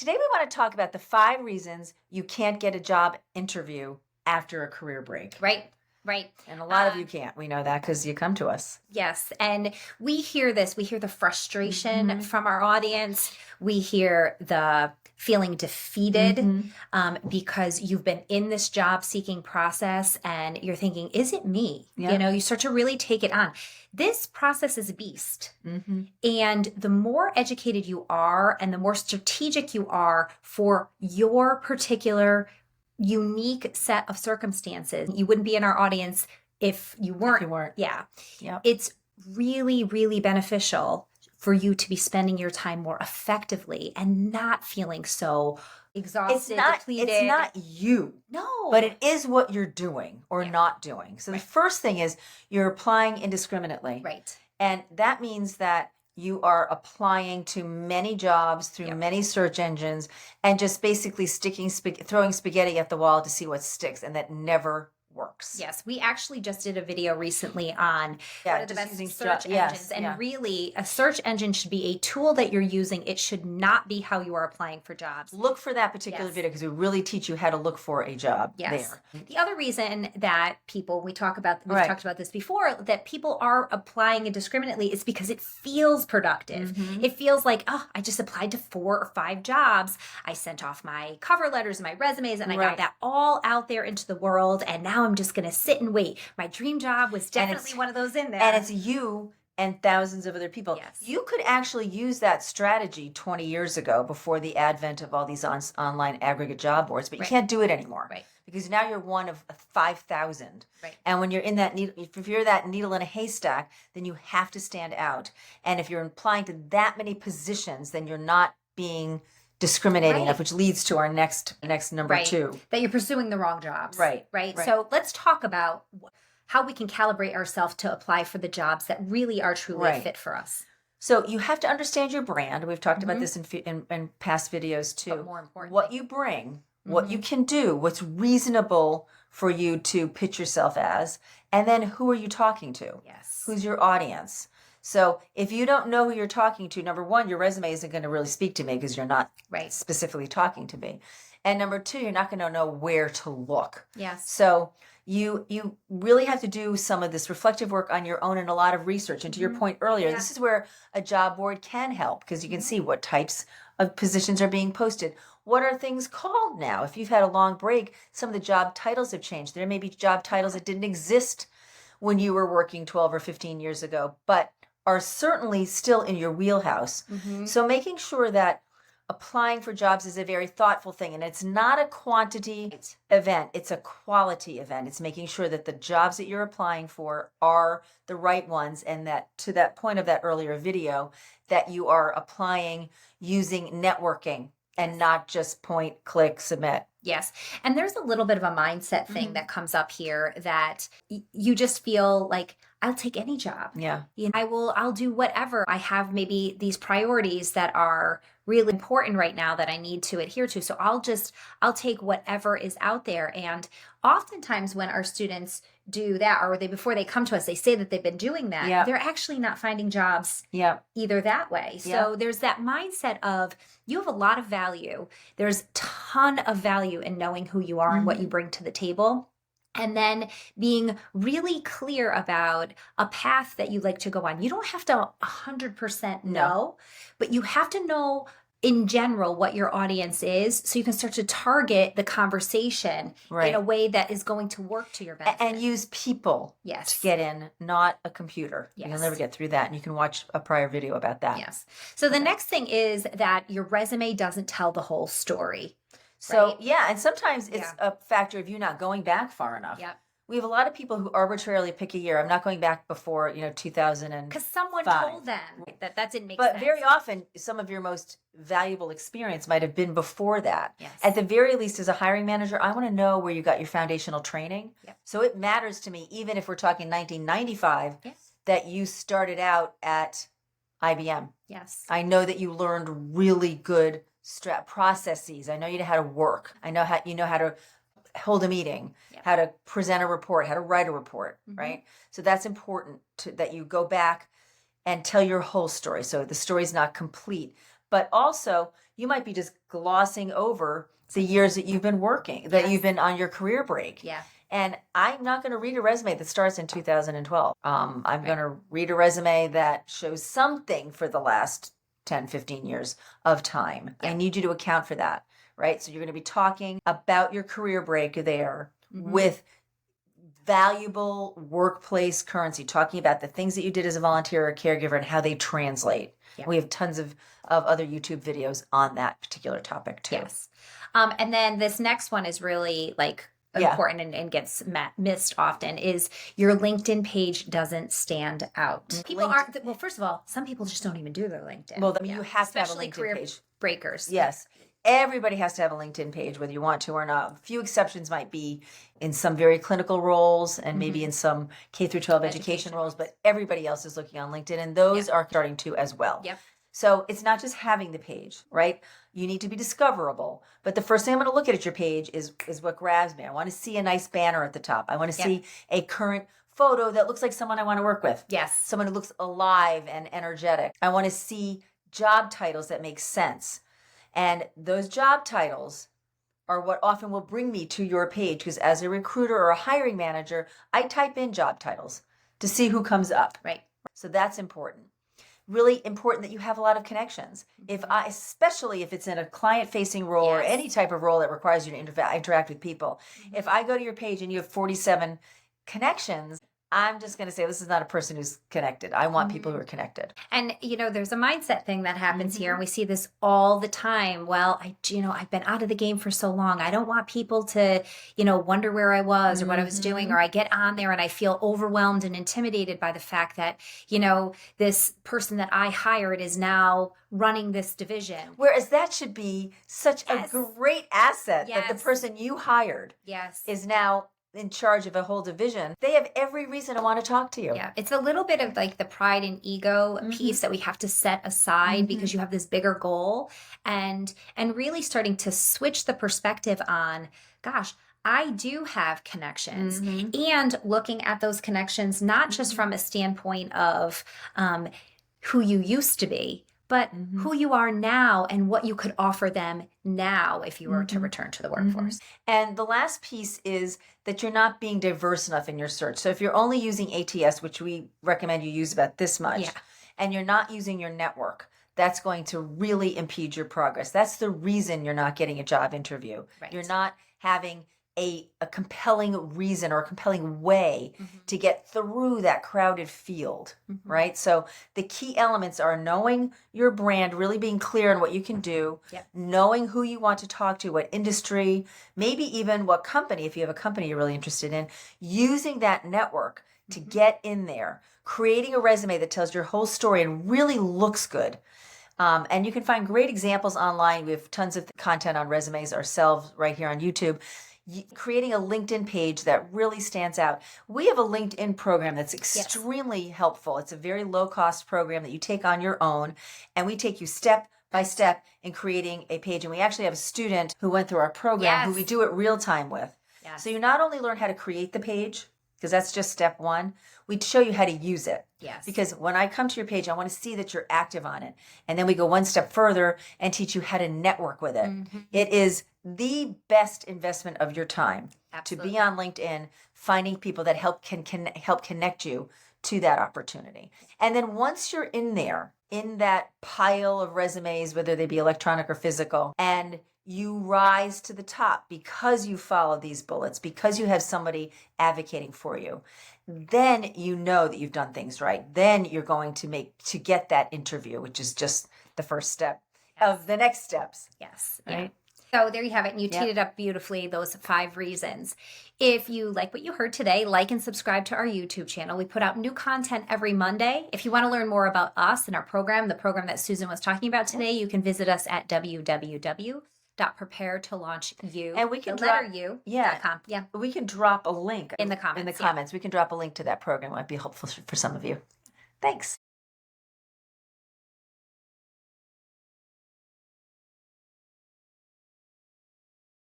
Today we want to talk about the 5 reasons you can't get a job interview after a career break. Right, right. And a lot of you can't. We know that because you come to us. Yes. And we hear this. We hear the frustration Mhm. from our audience. We hear the feeling defeated because you've been in this job seeking process and you're thinking, is it me? Yeah. You start to really take it on. This process is a beast. Mm-hmm. And the more educated you are and the more strategic you are for your particular unique set of circumstances, you wouldn't be in our audience if you weren't. Yeah. Yep. It's really, really beneficial for you to be spending your time more effectively and not feeling so exhausted, depleted. It's not you. No. But it is what you're doing or Yeah. not doing. So the first thing is you're applying indiscriminately. Right. And that means that you are applying to many jobs through many search engines and just basically throwing spaghetti at the wall to see what sticks, and that never works. Yes, we actually just did a video recently on what are the best search engines. And really, a search engine should be a tool that you're using. It should not be how you are applying for jobs. Look for that particular video because we really teach you how to look for a job there. The other reason that people, we've talked about this before, that people are applying indiscriminately is because it feels productive. It feels like, oh, I just applied to 4 or 5 jobs. I sent off my cover letters and my resumes and I got that all out there into the world. And now I'm just going to sit and wait. My dream job was definitely one of those in there. And it's you and thousands of other people. Yes. You could actually use that strategy 20 years ago before the advent of all these online aggregate job boards, but you can't do it anymore. Right. Because now you're one of 5,000. Right. And when you're in that needle, if you're that needle in a haystack, then you have to stand out. And if you're applying to that many positions, then you're not being discriminating enough, which leads to our next number 2. That you're pursuing the wrong jobs. Right. So let's talk about how we can calibrate ourselves to apply for the jobs that really are truly a fit for us. So you have to understand your brand. We've talked about this in past videos too. But more importantly, what you bring, what you can do, what's reasonable for you to pitch yourself as, and then who are you talking to? Yes. Who's your audience? So if you don't know who you're talking to, number 1, your resume isn't going to really speak to me because you're not specifically talking to me. And number 2, you're not going to know where to look. Yes. So you really have to do some of this reflective work on your own and a lot of research. And to your point earlier, this is where a job board can help because you can see what types of positions are being posted. What are things called now? If you've had a long break, some of the job titles have changed. There may be job titles that didn't exist when you were working 12 or 15 years ago, but are certainly still in your wheelhouse. So making sure that applying for jobs is a very thoughtful thing. And it's not a quantity event. It's a quality event. It's making sure that the jobs that you're applying for are the right ones. And that to that point of that earlier video, that you are applying using networking and not just point, click, submit. Yes. And there's a little bit of a mindset thing that comes up here that you just feel like, I'll take any job. Yeah. I'll do whatever. I have maybe these priorities that are really important right now that I need to adhere to. So I'll take whatever is out there. And oftentimes when our students do that, or before they come to us, they say that they've been doing that. They're actually not finding jobs either that way. So there's that mindset of you have a lot of value. There's a ton of value in knowing who you are and what you bring to the table. And then being really clear about a path that you'd like to go on. You don't have to 100% know, but you have to know in general what your audience is so you can start to target the conversation in a way that is going to work to your benefit. And use people to get in, not a computer. You'll never get through that. And you can watch a prior video about that. Yes. So the next thing is that your resume doesn't tell the whole story. So, and sometimes it's a factor of you not going back far enough. Yep. We have a lot of people who arbitrarily pick a year. I'm not going back before, 2005. Because someone told them that didn't make sense. But very often, some of your most valuable experience might have been before that. Yes. At the very least, as a hiring manager, I want to know where you got your foundational training. Yep. So it matters to me, even if we're talking 1995, that you started out at IBM. Yes. I know that you learned really good processes. I know you know how to work. I know how to hold a meeting, how to present a report, how to write a report, right? So that's important that you go back and tell your whole story. So the story's not complete, but also you might be just glossing over the years that you've been working, that you've been on your career break. Yeah. And I'm not going to read a resume that starts in 2012. I'm going to read a resume that shows something for the last 10, 15 years of time. I need you to account for that, right? So you're going to be talking about your career break there with valuable workplace currency, talking about the things that you did as a volunteer or caregiver and how they translate. Yeah. We have tons of other YouTube videos on that particular topic too. Yes. And then this next one is really like important and gets missed often is your LinkedIn page doesn't stand out. People aren't, well, first of all, some people just don't even do their LinkedIn. Well, you have to have a especially LinkedIn career page. breakers. Yes. Everybody has to have a LinkedIn page, whether you want to or not. A few exceptions might be in some very clinical roles and maybe in some K through 12 education roles, but everybody else is looking on LinkedIn, and those are starting to as well. Yep. So it's not just having the page, right? You need to be discoverable. But the first thing I'm going to look at your page is what grabs me. I want to see a nice banner at the top. I want to see a current photo that looks like someone I want to work with. Yes. Someone who looks alive and energetic. I want to see job titles that make sense. And those job titles are what often will bring me to your page, because as a recruiter or a hiring manager, I type in job titles to see who comes up. Right. So that's important. Really important that you have a lot of connections. Especially if it's in a client-facing role or any type of role that requires you to interact with people. If I go to your page and you have 47 connections, I'm just going to say this is not a person who's connected. I want people who are connected. And, there's a mindset thing that happens here, and we see this all the time. Well, I've been out of the game for so long. I don't want people to, wonder where I was or what I was doing, or I get on there and I feel overwhelmed and intimidated by the fact that, this person that I hired is now running this division. Whereas that should be such a great asset that the person you hired is now in charge of a whole division. They have every reason to want to talk to you. Yeah, it's a little bit of like the pride and ego piece that we have to set aside because you have this bigger goal, and really starting to switch the perspective on, gosh, I do have connections, and looking at those connections not just from a standpoint of who you used to be, but who you are now and what you could offer them now if you were to return to the workforce. And the last piece is that you're not being diverse enough in your search. So if you're only using ATS, which we recommend you use about this much, and you're not using your network, that's going to really impede your progress. That's the reason you're not getting a job interview. Right. You're not having a compelling reason or a compelling way to get through that crowded field, right? So the key elements are knowing your brand, really being clear on what you can do, knowing who you want to talk to, what industry, maybe even what company, if you have a company you're really interested in, using that network to get in there, creating a resume that tells your whole story and really looks good. And you can find great examples online. We have tons of content on resumes ourselves right here on YouTube. Creating a LinkedIn page that really stands out. We have a LinkedIn program that's extremely helpful. It's a very low-cost program that you take on your own, and we take you step by step in creating a page. And we actually have a student who went through our program who we do it real time with. Yes. So you not only learn how to create the page, because that's just step one, we show you how to use it. Yes. Because when I come to your page, I want to see that you're active on it. And then we go one step further and teach you how to network with it. It is the best investment of your time to be on LinkedIn, finding people that can help connect you to that opportunity. And then once you're in there, in that pile of resumes, whether they be electronic or physical, and you rise to the top because you follow these bullets, because you have somebody advocating for you, then you know that you've done things right. Then you're going to get that interview, which is just the first step of the next steps. Yes. Right. So there you have it. And you teed it up beautifully, those 5 reasons. If you like what you heard today, like and subscribe to our YouTube channel. We put out new content every Monday. If you want to learn more about us and our program, the program that Susan was talking about today, you can visit us at www.preparetolaunchu, and we can we can drop a link in the comments. We can drop a link to that program. It might be helpful for some of you. Thanks.